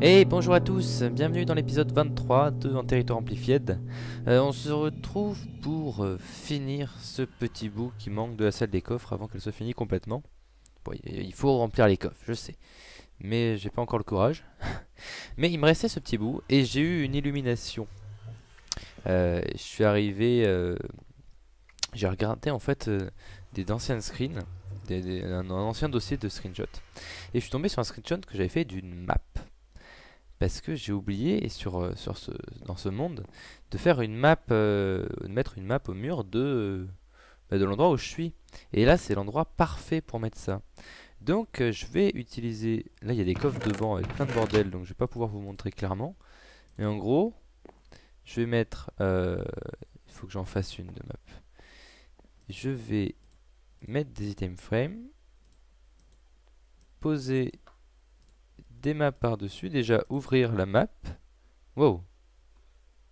Hey, bonjour à tous, bienvenue dans l'épisode 23 de Un territoire amplified. On se retrouve pour finir ce petit bout qui manque de la salle des coffres avant qu'elle soit finie complètement. Bon, il faut remplir les coffres, je sais, mais j'ai pas encore le courage. Mais il me restait ce petit bout et j'ai eu une illumination. Je suis arrivé, j'ai regardé en fait des anciennes screens, un ancien dossier de screenshot. Et je suis tombé sur un screenshot que j'avais fait d'une map. Parce que j'ai oublié dans ce monde de faire une map, de mettre une map au mur de l'endroit où je suis. Et là c'est l'endroit parfait pour mettre ça. Donc je vais utiliser, là il y a des coffres devant avec plein de bordel, donc je vais pas pouvoir vous montrer clairement. Mais en gros, je vais mettre, il faut que j'en fasse une de map. Je vais mettre des item frames, poser des maps par-dessus, déjà ouvrir la map. Wow,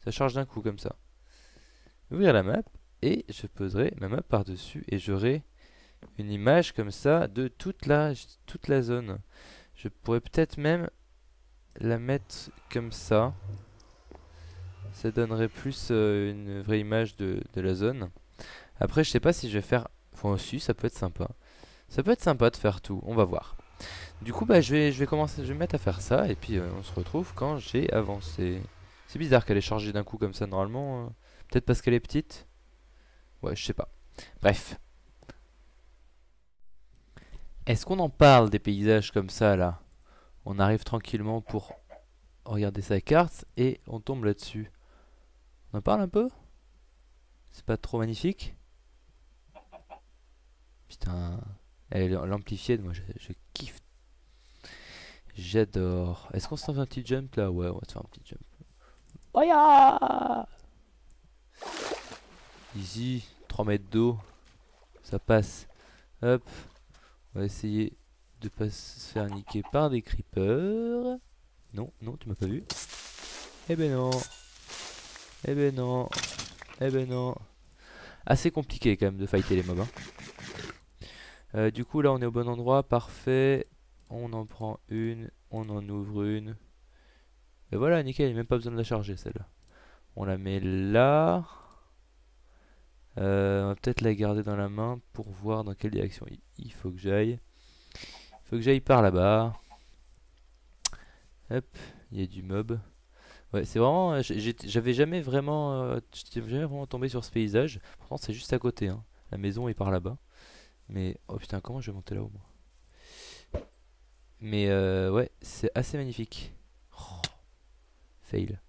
ça charge d'un coup comme ça. Ouvrir la map et je poserai ma map par-dessus et j'aurai une image comme ça de toute la zone. Je pourrais peut-être même la mettre comme ça. Ça donnerait plus une vraie image de la zone. Après, je sais pas si je vais faire... Enfin, aussi, ça peut être sympa. Ça peut être sympa de faire tout, on va voir. Du coup, bah, je vais commencer, je vais me mettre à faire ça et puis on se retrouve quand j'ai avancé. C'est bizarre qu'elle ait chargé d'un coup comme ça normalement. Peut-être parce qu'elle est petite. Ouais, je sais pas. Bref. Est-ce qu'on en parle des paysages comme ça là? On arrive tranquillement pour regarder sa carte et on tombe là-dessus. On en parle un peu? C'est pas trop magnifique? Putain. L'amplifié, moi je kiffe. J'adore. Est-ce qu'on se fait un petit jump là? Ouais, on va se faire un petit jump. Oh ya! Easy. 3 mètres d'eau. Ça passe. Hop. On va essayer de pas se faire niquer par des creepers. Non, non, tu m'as pas vu. Eh ben non. Eh ben non. Eh ben non. Assez compliqué quand même de fighter les mobs. Du coup là on est au bon endroit, parfait. On en prend une, on en ouvre une. Et voilà, nickel, il n'y a même pas besoin de la charger celle-là. On la met là. On va peut-être la garder dans la main pour voir dans quelle direction il faut que j'aille. Il faut que j'aille par là-bas. Hop, il y a du mob. Ouais, c'est vraiment. J'avais jamais vraiment. J'étais jamais vraiment tombé sur ce paysage. Pourtant, c'est juste à côté. Hein. La maison est par là-bas. Mais. Oh putain, comment je vais monter là-haut, moi? Mais ouais, c'est assez magnifique. Oh, fail.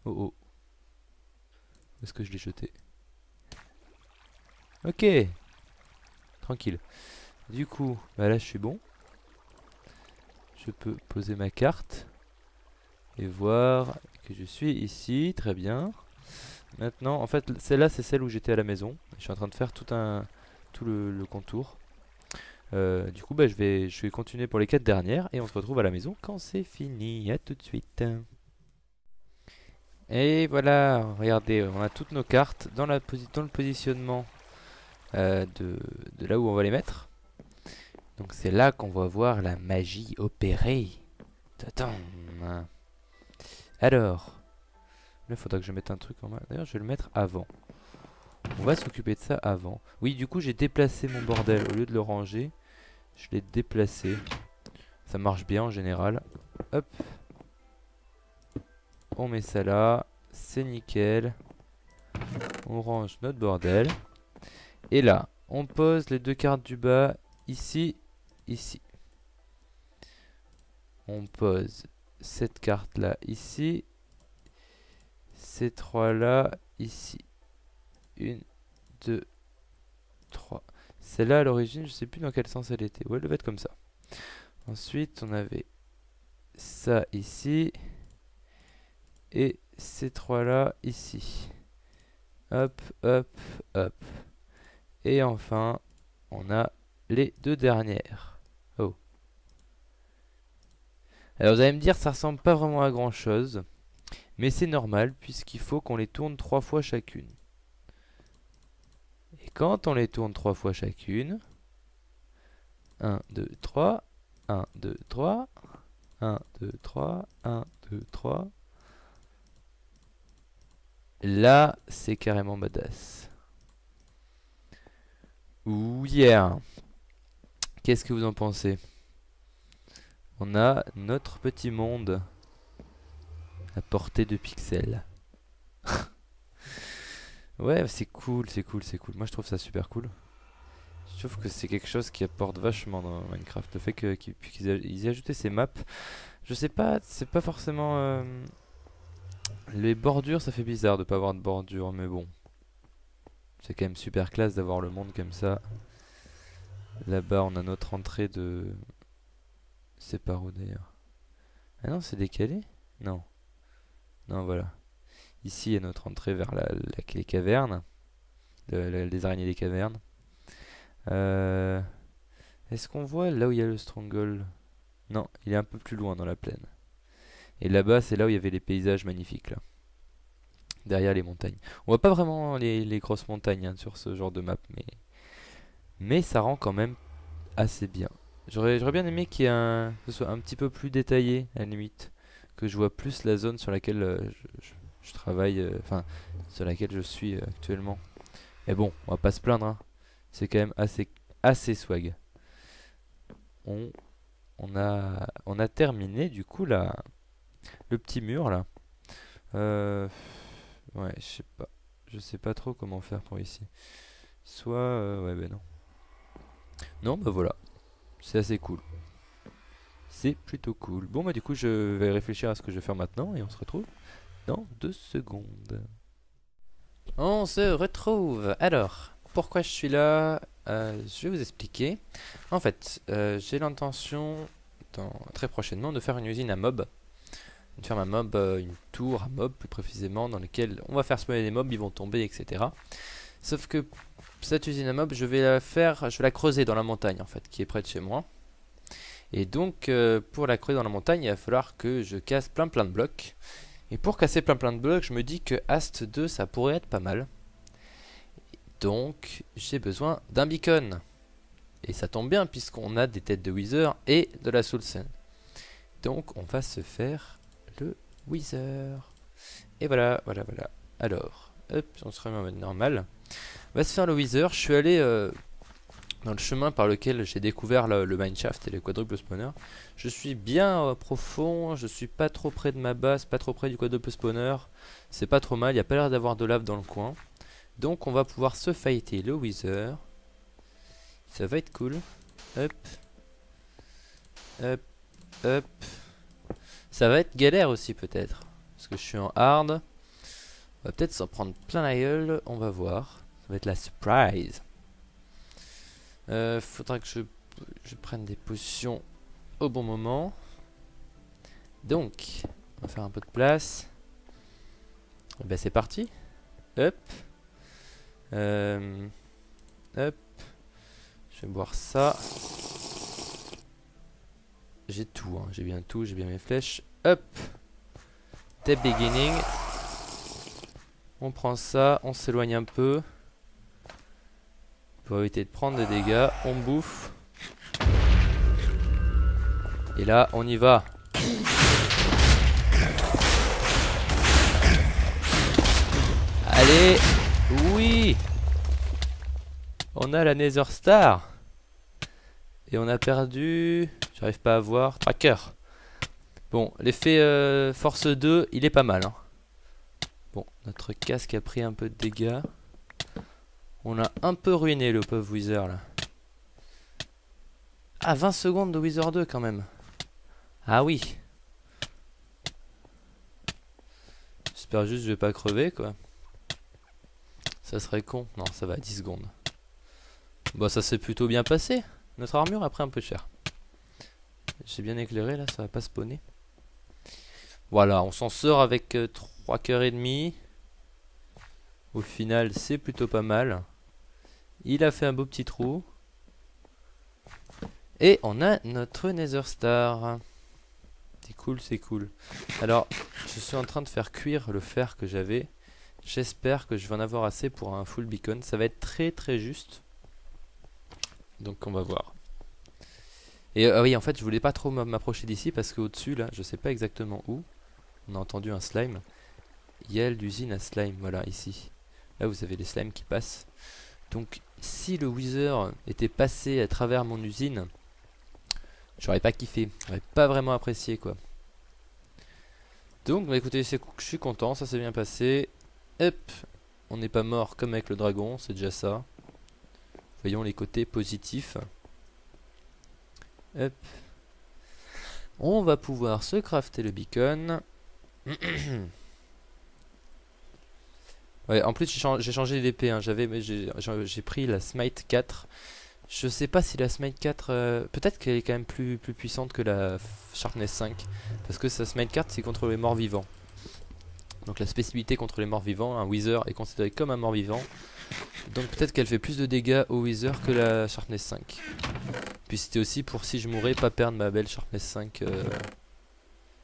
Oh oh. Où est-ce que je l'ai jeté? Ok. Tranquille. Du coup, bah là, je suis bon. Je peux poser ma carte. Et voir que je suis ici. Très bien. Maintenant, en fait, celle-là, c'est celle où j'étais à la maison. Je suis en train de faire tout le contour. Du coup, bah, je vais continuer pour les 4 dernières. Et on se retrouve à la maison quand c'est fini. À tout de suite. Et voilà, regardez, on a toutes nos cartes dans le positionnement de là où on va les mettre. Donc c'est là qu'on va voir la magie opérer. Tadam. Alors, là il faudra que je mette un truc en main. D'ailleurs, je vais le mettre avant. On va s'occuper de ça avant. Oui, du coup, j'ai déplacé mon bordel. Au lieu de le ranger, je l'ai déplacé. Ça marche bien en général. Hop. On met ça là. C'est nickel. On range notre bordel. Et là, on pose les deux cartes du bas. Ici, ici. On pose cette carte là ici. Ces trois là ici. 1, 2, 3. Celle-là à l'origine, je sais plus dans quel sens elle était. Ouais, elle devait être comme ça. Ensuite, on avait ça ici. Et ces trois là ici. Hop, hop, hop. Et enfin, on a les deux dernières. Oh. Alors vous allez me dire, ça ressemble pas vraiment à grand chose. Mais c'est normal, puisqu'il faut qu'on les tourne 3 fois chacune. Et quand on les tourne 3 fois chacune, 1, 2, 3, 1, 2, 3. 1, 2, 3. 1, 2, 3. Là, c'est carrément badass. Ouh yeah. Qu'est-ce que vous en pensez? On a notre petit monde à portée de pixels. Ouais, c'est cool, c'est cool, c'est cool. Moi, je trouve ça super cool. Je trouve que c'est quelque chose qui apporte vachement dans Minecraft. Le fait qu'ils aient ajouté ces maps. Je sais pas, c'est pas forcément... Les bordures, ça fait bizarre de pas avoir de bordures, mais bon. C'est quand même super classe d'avoir le monde comme ça. Là-bas, on a notre entrée de... C'est par où d'ailleurs? Ah non, c'est décalé? Non. Non, voilà. Ici, il y a notre entrée vers les cavernes. Les araignées des cavernes. Est-ce qu'on voit là où il y a le Stronghold? Non, il est un peu plus loin dans la plaine. Et là-bas, c'est là où il y avait les paysages magnifiques, là. Derrière les montagnes. On voit pas vraiment les grosses montagnes hein, sur ce genre de map, mais ça rend quand même assez bien. J'aurais bien aimé qu'il y ait que ce soit un petit peu plus détaillé, à la limite. Que je vois plus la zone sur laquelle je travaille, enfin, sur laquelle je suis actuellement. Mais bon, on va pas se plaindre, hein. C'est quand même assez swag. On a terminé du coup le petit mur là. Ouais, je sais pas. Je sais pas trop comment faire pour ici. Soit... ouais, ben non. Non, bah voilà. C'est assez cool. C'est plutôt cool. Bon, bah du coup, je vais réfléchir à ce que je vais faire maintenant et on se retrouve dans 2 secondes. On se retrouve. Alors, pourquoi je suis là? Je vais vous expliquer. En fait, j'ai l'intention, très prochainement, de faire une usine à mobs. Une ferme à mobs, une tour à mobs plus précisément, dans laquelle on va faire spawner des mobs, ils vont tomber, etc. Sauf que cette usine à mobs, je vais la creuser dans la montagne en fait, qui est près de chez moi. Et donc, pour la creuser dans la montagne, il va falloir que je casse plein de blocs. Et pour casser plein de blocs, je me dis que Ast 2, ça pourrait être pas mal. Donc, j'ai besoin d'un beacon. Et ça tombe bien, puisqu'on a des têtes de Wither et de la Soul Sand. Donc, on va se faire le Wither. Et voilà. Alors, hop, on se remet en mode normal. On va se faire le Wither. Je suis allé dans le chemin par lequel j'ai découvert le mineshaft et le quadruple spawner. Je suis bien profond, je suis pas trop près de ma base, pas trop près du quadruple spawner. C'est pas trop mal, il n'y a pas l'air d'avoir de lave dans le coin. Donc on va pouvoir se fighter le Wither. Ça va être cool. Hop. Hop. Hop. Ça va être galère aussi peut-être. Parce que je suis en hard. On va peut-être s'en prendre plein la gueule. On va voir. Ça va être la surprise. Faudra que je prenne des potions au bon moment. Donc, on va faire un peu de place. Et ben c'est parti. Hop. Hop. Je vais boire ça. J'ai tout, hein. J'ai bien tout, j'ai bien mes flèches. Hop. Step beginning. On prend ça, on s'éloigne un peu. Pour éviter de prendre des dégâts, on bouffe. Et là, on y va. Allez, oui. On a la Nether Star. Et on a perdu... J'arrive pas à voir. Tracker. Bon, l'effet force 2, il est pas mal. Hein. Bon, notre casque a pris un peu de dégâts. On a un peu ruiné le pauvre Wither là. Ah, 20 secondes de Wither 2 quand même. Ah oui. J'espère juste que je vais pas crever quoi. Ça serait con. Non, ça va, 10 secondes. Bon, ça s'est plutôt bien passé. Notre armure a pris un peu cher. J'ai bien éclairé là, ça va pas spawner. Voilà, on s'en sort avec 3 cœurs et demi. Au final, c'est plutôt pas mal. Il a fait un beau petit trou. Et on a notre Nether Star. C'est cool, c'est cool. Alors, je suis en train de faire cuire le fer que j'avais. J'espère que je vais en avoir assez pour un full beacon. Ça va être très très juste. Donc on va voir. Et oui, en fait, je voulais pas trop m'approcher d'ici parce qu'au-dessus, là, je sais pas exactement où. On a entendu un slime. Il y a l'usine à slime, voilà, ici. Là, vous avez les slimes qui passent. Donc, si le Wither était passé à travers mon usine, j'aurais pas kiffé. J'aurais pas vraiment apprécié, quoi. Donc, bah, écoutez, je suis content, ça s'est bien passé. Hop, on n'est pas mort comme avec le dragon, c'est déjà ça. Voyons les côtés positifs. Hop. On va pouvoir se crafter le beacon. Ouais, en plus j'ai changé d'épée, hein. J'ai pris la Smite 4. Je sais pas si la Smite 4, peut-être qu'elle est quand même plus puissante que la Sharpness 5. Parce que sa Smite 4 c'est contre les morts vivants. Donc la spécificité contre les morts vivants, un Wither est considéré comme un mort vivant. Donc peut-être qu'elle fait plus de dégâts au Wither que la Sharpness 5. Puis c'était aussi pour si je mourais pas perdre ma belle Sharpness 5.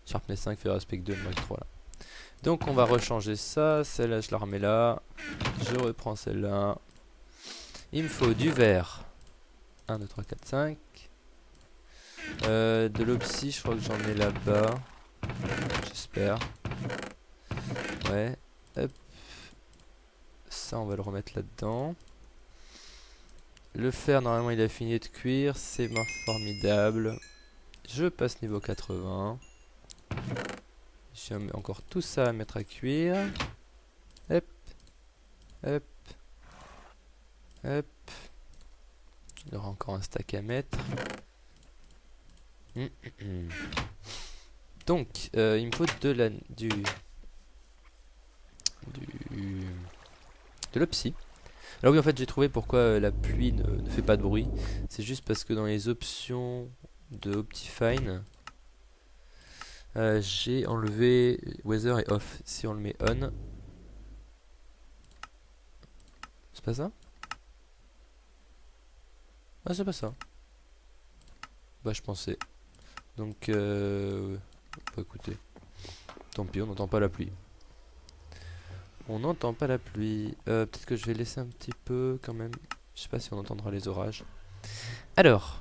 Sharpness 5 fait respect 2 Mark 3 là. Donc on va rechanger ça, celle-là je la remets là. Je reprends celle-là. Il me faut du vert. 1, 2, 3, 4, 5. De l'opsie, je crois que j'en ai là-bas. J'espère. Ouais. Hop. Ça, on va le remettre là-dedans. Le fer, normalement, il a fini de cuire. C'est formidable. Je passe niveau 80. J'ai encore tout ça à mettre à cuire. Hop. Hop. Hop. Il y aura encore un stack à mettre. Donc, il me faut de l'opsie. Alors oui, en fait, j'ai trouvé pourquoi la pluie ne fait pas de bruit. C'est juste parce que dans les options de Optifine, j'ai enlevé Weather et Off. Si on le met On, c'est pas ça? Ah, c'est pas ça. Bah, je pensais. Donc, bah, écoutez, tant pis, on n'entend pas la pluie. On n'entend pas la pluie. Peut-être que je vais laisser un petit peu quand même. Je sais pas si on entendra les orages. Alors,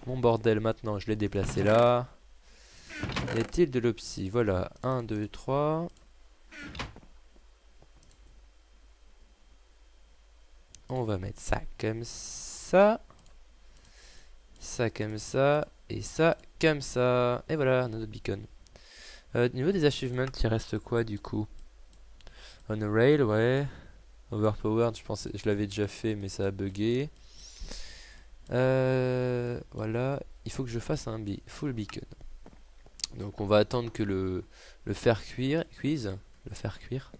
mon bordel maintenant, je l'ai déplacé là. Y a-t-il de l'opsie? Voilà, 1, 2, 3. On va mettre ça comme ça. Ça comme ça. Et ça comme ça. Et voilà, notre beacon. Au niveau des achievements, il reste quoi du coup? On a rail, ouais. Overpowered, je l'avais déjà fait, mais ça a bugué. Voilà. Il faut que je fasse un full beacon. Donc on va attendre que le fer cuise. Le faire cuire.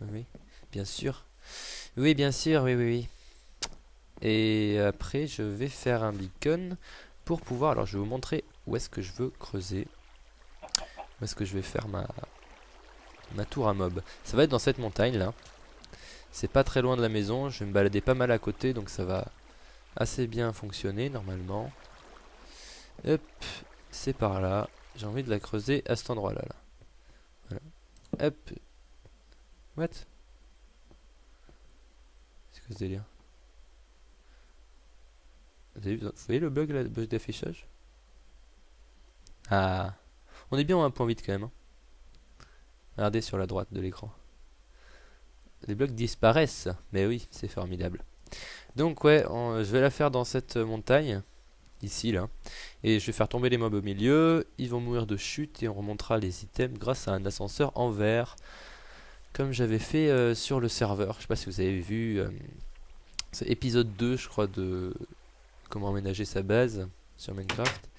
Oui, bien sûr. Oui, bien sûr, oui, oui, oui. Et après, je vais faire un beacon pour pouvoir... Alors, je vais vous montrer où est-ce que je veux creuser. Où est-ce que je vais faire ma tour à mob. Ça va être dans cette montagne là. C'est pas très loin de la maison. Je vais me balader pas mal à côté, donc ça va assez bien fonctionner normalement. Hop, c'est par là. J'ai envie de la creuser à cet endroit là. Voilà. Hop. What? C'est quoi ce délire? Vous voyez le bug là, le bug d'affichage? Ah, on est bien à 1.8 quand même. Hein. Regardez sur la droite de l'écran. Les blocs disparaissent. Mais oui, c'est formidable. Donc ouais, je vais la faire dans cette montagne. Ici là. Et je vais faire tomber les mobs au milieu. Ils vont mourir de chute et on remontera les items grâce à un ascenseur en verre. Comme j'avais fait sur le serveur. Je sais pas si vous avez vu. C'est épisode 2 je crois de comment aménager sa base sur Minecraft.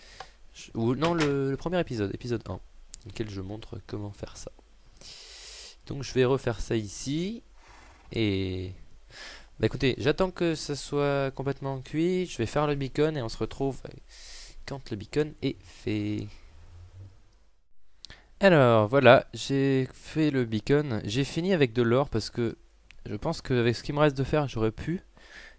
Ou non, le premier épisode, épisode 1. Dans lequel je montre comment faire ça. Donc je vais refaire ça ici. Et... bah écoutez, j'attends que ça soit complètement cuit. Je vais faire le beacon et on se retrouve quand le beacon est fait. Alors voilà, j'ai fait le beacon. J'ai fini avec de l'or parce que je pense qu'avec ce qu'il me reste de faire, j'aurais pu.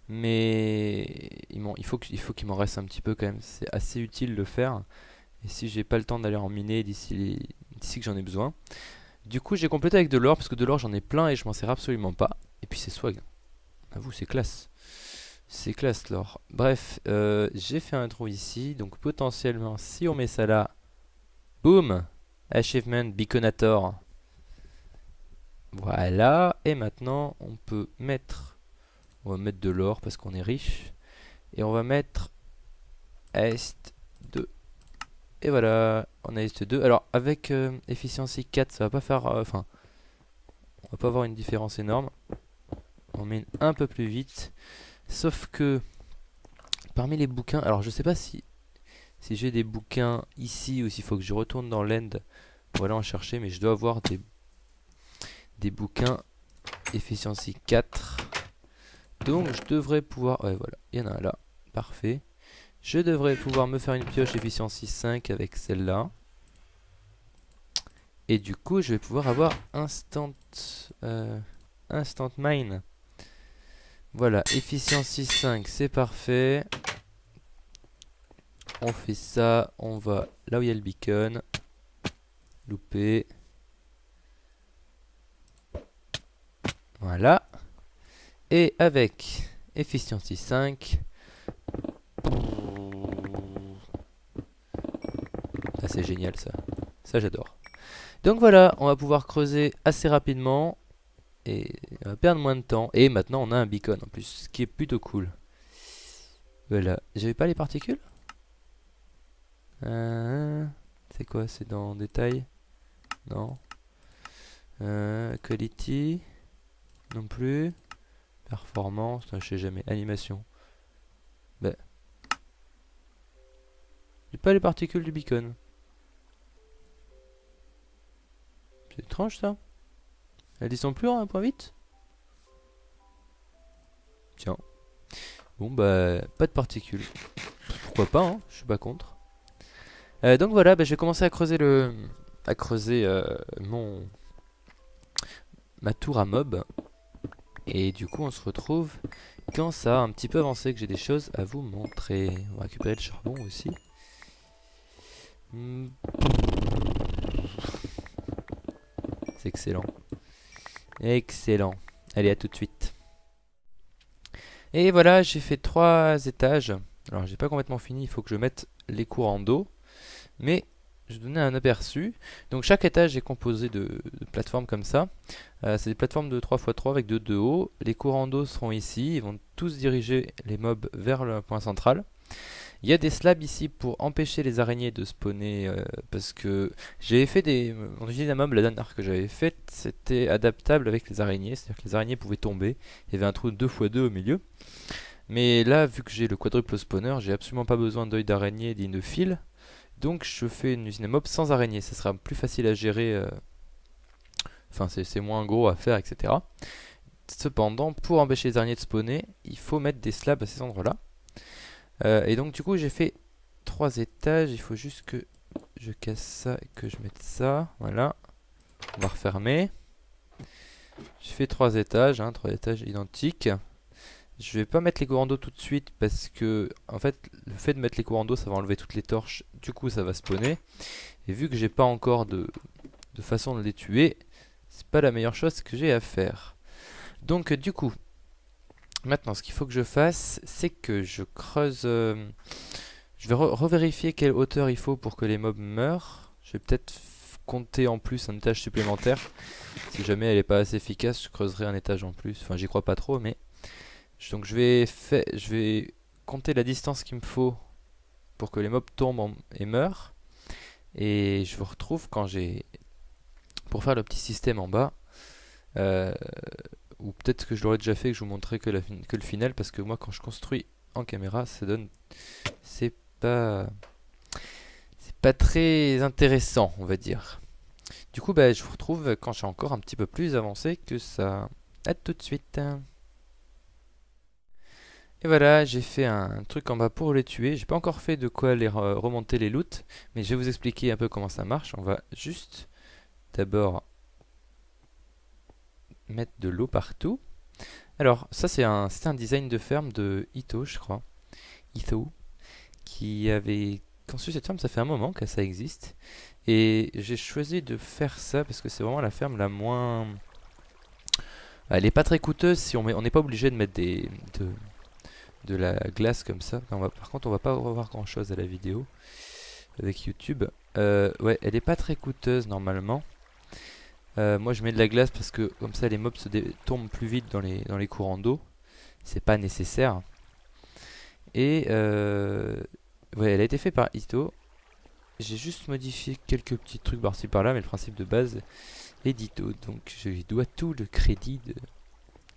Mais il faut qu'il m'en reste un petit peu quand même. C'est assez utile de le faire. Et si j'ai pas le temps d'aller en miner d'ici que j'en ai besoin. Du coup j'ai complété avec de l'or parce que de l'or j'en ai plein et je m'en sers absolument pas. Et puis c'est swag. Avoue c'est classe. C'est classe l'or. Bref, j'ai fait un trou ici. Donc potentiellement, si on met ça là, boum, achievement Beaconator. Voilà. Et maintenant, on va mettre de l'or parce qu'on est riche. Et on va mettre Est 2. Et voilà, on a Est 2. Alors avec Efficiency 4, ça va pas faire... Enfin, on va pas avoir une différence énorme. On met un peu plus vite. Sauf que parmi les bouquins, alors je sais pas si j'ai des bouquins ici ou s'il faut que je retourne dans l'end pour aller en chercher, mais je dois avoir des bouquins Efficiency 4. Donc je devrais pouvoir... Ouais voilà, il y en a un là, parfait. Je devrais pouvoir me faire une pioche Efficiency 5 avec celle-là. Et du coup je vais pouvoir avoir Instant Mine. Voilà, Efficiency 5, c'est parfait. On fait ça, on va là où il y a le beacon. Loupé. Voilà. Et avec Efficiency 5. Ah, c'est génial ça. Ça j'adore. Donc voilà, on va pouvoir creuser assez rapidement. Et on va perdre moins de temps. Et maintenant on a un beacon en plus, ce qui est plutôt cool. Voilà. J'avais pas les particules? C'est quoi? C'est dans détail? Non. Quality? Non plus. Performance? Je sais jamais. Animation? Bah. J'ai pas les particules du beacon. C'est étrange ça. Elles descendent plus en 1.8? Tiens. Bon bah, pas de particules. Pourquoi pas, hein, je suis pas contre. Donc voilà, bah, je vais commencer à creuser ma tour à mob. Et du coup on se retrouve quand ça a un petit peu avancé, que j'ai des choses à vous montrer. On va récupérer le charbon aussi. C'est excellent. Excellent. Allez, à tout de suite. Et voilà, j'ai fait 3 étages. Alors j'ai pas complètement fini, il faut que je mette les courants d'eau. Mais je vais donner un aperçu. Donc chaque étage est composé de plateformes comme ça. C'est des plateformes de 3x3 avec 2 de haut. Les courants d'eau seront ici. Ils vont tous diriger les mobs vers le point central. Il y a des slabs ici pour empêcher les araignées de spawner. Parce que j'avais fait mon usine à mobs, la dernière que j'avais faite, c'était adaptable avec les araignées. C'est-à-dire que les araignées pouvaient tomber. Il y avait un trou de 2x2 au milieu. Mais là, vu que j'ai le quadruple spawner, j'ai absolument pas besoin d'œil d'araignée ni de fil. Donc je fais une usine à mob sans araignée, ça sera plus facile à gérer, enfin c'est moins gros à faire, etc. Cependant, pour empêcher les araignées de spawner, il faut mettre des slabs à ces endroits-là. Et donc du coup j'ai fait 3 étages, il faut juste que je casse ça et que je mette ça, voilà. On va refermer. J'ai fait 3 étages, 3 étages identiques. Je vais pas mettre les courants d'eau tout de suite parce que en fait le fait de mettre les courants d'eau ça va enlever toutes les torches, du coup ça va spawner. Et vu que j'ai pas encore de façon de les tuer, c'est pas la meilleure chose que j'ai à faire. Donc du coup, maintenant ce qu'il faut que je fasse, c'est que je creuse... je vais revérifier quelle hauteur il faut pour que les mobs meurent. Je vais peut-être compter en plus un étage supplémentaire. Si jamais elle est pas assez efficace, je creuserai un étage en plus. Enfin j'y crois pas trop mais... Donc je vais compter la distance qu'il me faut pour que les mobs tombent et meurent. Et je vous retrouve quand pour faire le petit système en bas. Ou peut-être que je l'aurais déjà fait et que je vous montrerai que le final. Parce que moi quand je construis en caméra, ça donne... C'est pas très intéressant, on va dire. Du coup bah, je vous retrouve quand je suis encore un petit peu plus avancé que ça. A tout de suite. Et voilà, j'ai fait un truc en bas pour les tuer. J'ai pas encore fait de quoi les remonter les loots, mais je vais vous expliquer un peu comment ça marche. On va juste d'abord mettre de l'eau partout. Alors, ça c'est un design de ferme de Ito, je crois. Ito, qui avait conçu cette ferme, ça fait un moment que ça existe. Et j'ai choisi de faire ça parce que c'est vraiment la ferme la moins... Elle est pas très coûteuse si on n'est pas obligé de mettre de la glace comme ça. Par contre, on va pas revoir grand chose à la vidéo avec YouTube. Ouais, elle est pas très coûteuse normalement. Moi je mets de la glace parce que comme ça les mobs tombent plus vite dans les courants d'eau. C'est pas nécessaire. Et ouais, elle a été faite par Ito. J'ai juste modifié quelques petits trucs par-ci par-là, mais le principe de base est d'Ito. Donc je lui dois tout le crédit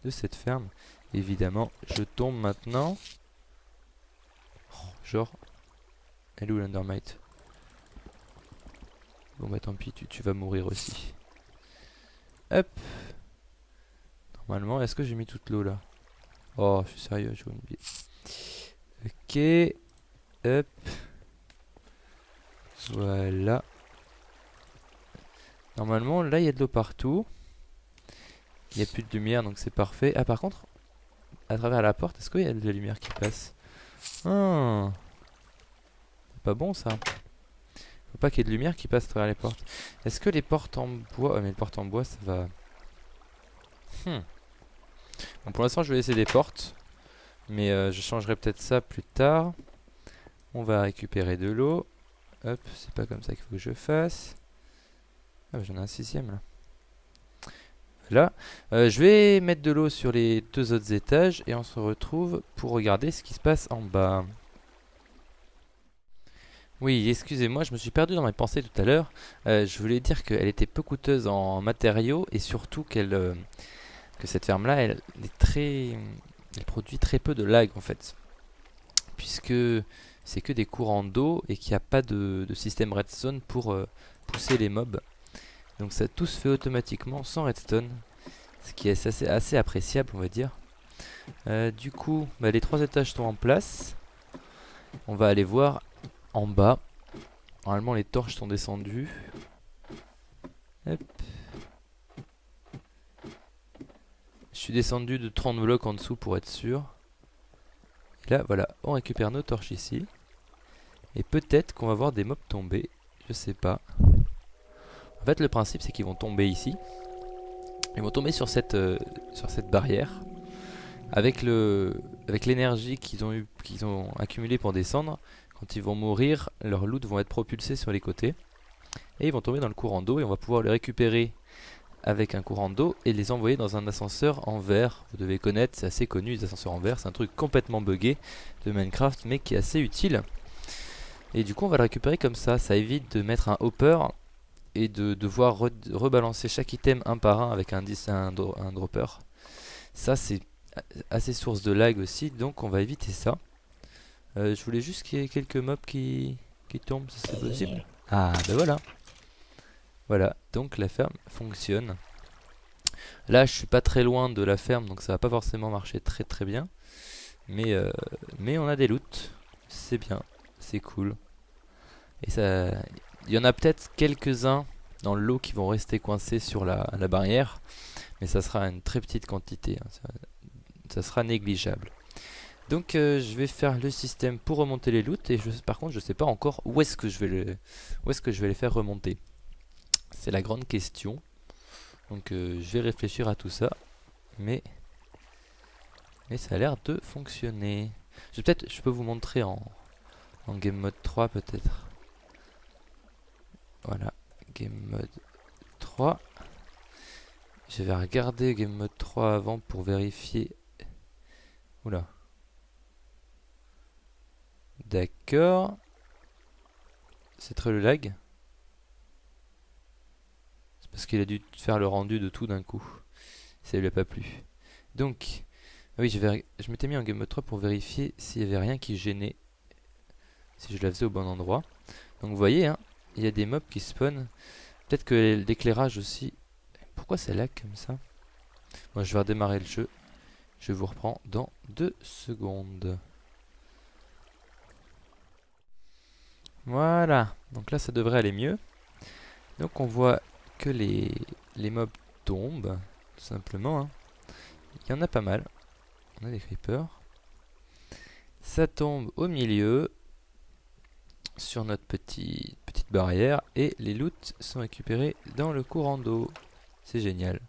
de cette ferme. Évidemment, je tombe maintenant. Oh, genre, elle est où l'Undermite? Bon bah tant pis, tu vas mourir aussi. Hop. Normalement, est-ce que j'ai mis toute l'eau là? Oh, je suis sérieux, j'ai oublié. Ok. Hop. Voilà. Normalement, là, il y a de l'eau partout. Il n'y a plus de lumière, donc c'est parfait. Ah, par contre, à travers la porte, est-ce qu'il y a de la lumière qui passe? Ah. C'est pas bon, ça. Faut pas qu'il y ait de lumière qui passe à travers les portes. Est-ce que les portes en bois... Oh, mais les portes en bois, ça va... Bon, pour l'instant, je vais laisser des portes. Mais je changerai peut-être ça plus tard. On va récupérer de l'eau. Hop, c'est pas comme ça qu'il faut que je fasse. Ah, bah, j'en ai un 6ème là. Là, je vais mettre de l'eau sur les 2 autres étages. Et on se retrouve pour regarder ce qui se passe en bas. Oui, excusez-moi, je me suis perdu dans mes pensées tout à l'heure. Je voulais dire qu'elle était peu coûteuse en matériaux. Et surtout que cette ferme-là, elle produit très peu de lag en fait. Puisque c'est que des courants d'eau et qu'il n'y a pas de système redstone pour pousser les mobs. Donc ça tout se fait automatiquement sans redstone. Ce qui est assez appréciable on va dire. Du coup, bah, les 3 étages sont en place. On va aller voir en bas. Normalement les torches sont descendues. Hop. Je suis descendu de 30 blocs en dessous pour être sûr. Et là voilà, on récupère nos torches ici. Et peut-être qu'on va voir des mobs tomber. Je sais pas. En fait le principe c'est qu'ils vont tomber ici. Ils vont tomber sur cette barrière. Avec l'énergie qu'ils ont accumulée pour descendre. Quand ils vont mourir, leurs loots vont être propulsés sur les côtés. Et ils vont tomber dans le courant d'eau. Et on va pouvoir les récupérer avec un courant d'eau. Et les envoyer dans un ascenseur en verre. Vous devez connaître, c'est assez connu les ascenseurs en verre. C'est un truc complètement buggé de Minecraft. Mais qui est assez utile. Et du coup on va le récupérer comme ça. Ça évite de mettre un hopper. Et de devoir rebalancer chaque item un par un avec un dropper. Ça c'est assez source de lag aussi. Donc on va éviter ça. Je voulais juste qu'il y ait quelques mobs qui tombent, si c'est possible. Ah, ben voilà. Voilà, donc la ferme fonctionne. Là, je suis pas très loin de la ferme, donc ça va pas forcément marcher très très bien. Mais on a des loots. C'est bien, c'est cool. Et ça, il y en a peut-être quelques-uns dans le lot qui vont rester coincés sur la barrière. Mais ça sera une très petite quantité. Hein. Ça sera négligeable. Donc je vais faire le système pour remonter les loots. Et par contre je sais pas encore où est-ce que je vais les faire remonter. C'est la grande question. Donc je vais réfléchir à tout ça. Mais ça a l'air de fonctionner. Je peux vous montrer en game mode 3 peut-être. Voilà, game mode 3. Je vais regarder game mode 3 avant pour vérifier. Oula. D'accord. C'est très le lag. C'est parce qu'il a dû faire le rendu de tout d'un coup. Ça lui a pas plu. Donc, oui, je m'étais mis en game mode 3 pour vérifier s'il n'y avait rien qui gênait. Si je la faisais au bon endroit. Donc vous voyez, hein, il y a des mobs qui spawnent. Peut-être que l'éclairage aussi. Pourquoi ça lag comme ça? Moi je vais redémarrer le jeu. Je vous reprends dans 2 secondes. Voilà, donc là ça devrait aller mieux. Donc on voit que les mobs tombent, tout simplement. Hein. Il y en a pas mal. On a des creepers. Ça tombe au milieu, sur notre petite barrière. Et les loots sont récupérés dans le courant d'eau. C'est génial.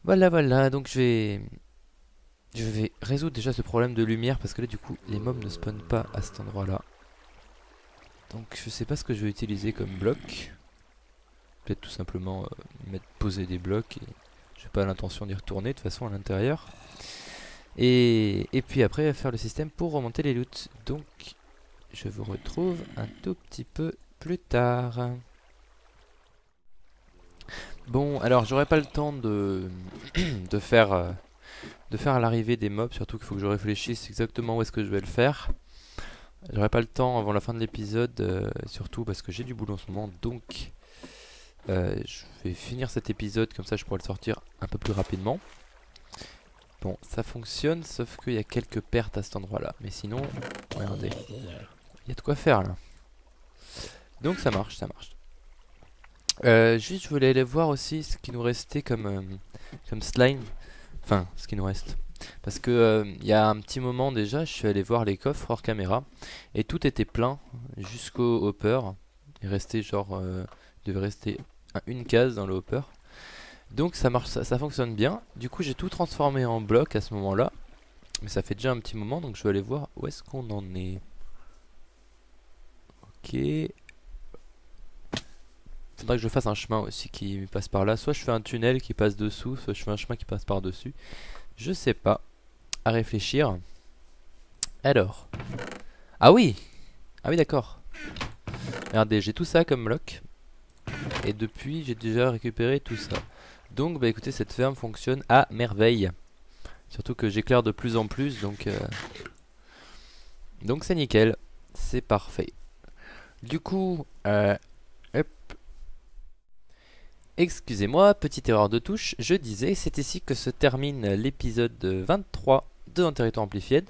Voilà, donc je Je vais résoudre déjà ce problème de lumière parce que là du coup les mobs ne spawnent pas à cet endroit là. Donc je sais pas ce que je vais utiliser comme bloc. Peut-être tout simplement poser des blocs. Et j'ai pas l'intention d'y retourner de toute façon à l'intérieur. Et puis après faire le système pour remonter les loots. Donc je vous retrouve un tout petit peu plus tard. Bon alors j'aurai pas le temps de, de faire l'arrivée des mobs. Surtout qu'il faut que je réfléchisse exactement où est-ce que je vais le faire. J'aurai pas le temps avant la fin de l'épisode, surtout parce que j'ai du boulot en ce moment, donc je vais finir cet épisode, comme ça je pourrai le sortir un peu plus rapidement. Bon, ça fonctionne, sauf qu'il y a quelques pertes à cet endroit-là. Mais sinon, regardez, il y a de quoi faire là. Donc ça marche, ça marche. Juste, je voulais aller voir aussi ce qui nous restait comme slime. Enfin, ce qui nous reste. Parce que il y a un petit moment déjà, je suis allé voir les coffres hors caméra et tout était plein jusqu'au hopper. Il restait genre, il devait rester une case dans le hopper. Donc ça marche, ça fonctionne bien. Du coup, j'ai tout transformé en bloc à ce moment-là. Mais ça fait déjà un petit moment, donc je vais aller voir où est-ce qu'on en est. Ok. Faudrait que je fasse un chemin aussi qui passe par là. Soit je fais un tunnel qui passe dessous, soit je fais un chemin qui passe par dessus. Je sais pas. À réfléchir. Alors. Ah oui. Ah oui, d'accord. Regardez, j'ai tout ça comme bloc. Et depuis, j'ai déjà récupéré tout ça. Donc, bah écoutez, cette ferme fonctionne à merveille. Surtout que j'éclaire de plus en plus, donc c'est nickel. C'est parfait. Du coup, hop. Excusez-moi, petite erreur de touche. Je disais, c'est ici que se termine l'épisode 23 de En Territoire Amplified.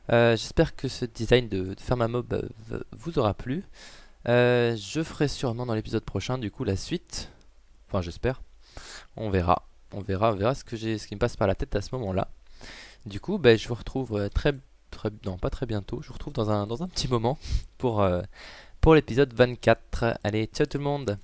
J'espère que ce design de ferme à mob vous aura plu. Je ferai sûrement dans l'épisode prochain du coup la suite. Enfin j'espère. On verra. On verra ce qui me passe par la tête à ce moment-là. Du coup je vous retrouve non pas très bientôt. Je vous retrouve dans un petit moment pour l'épisode 24. Allez, ciao tout le monde.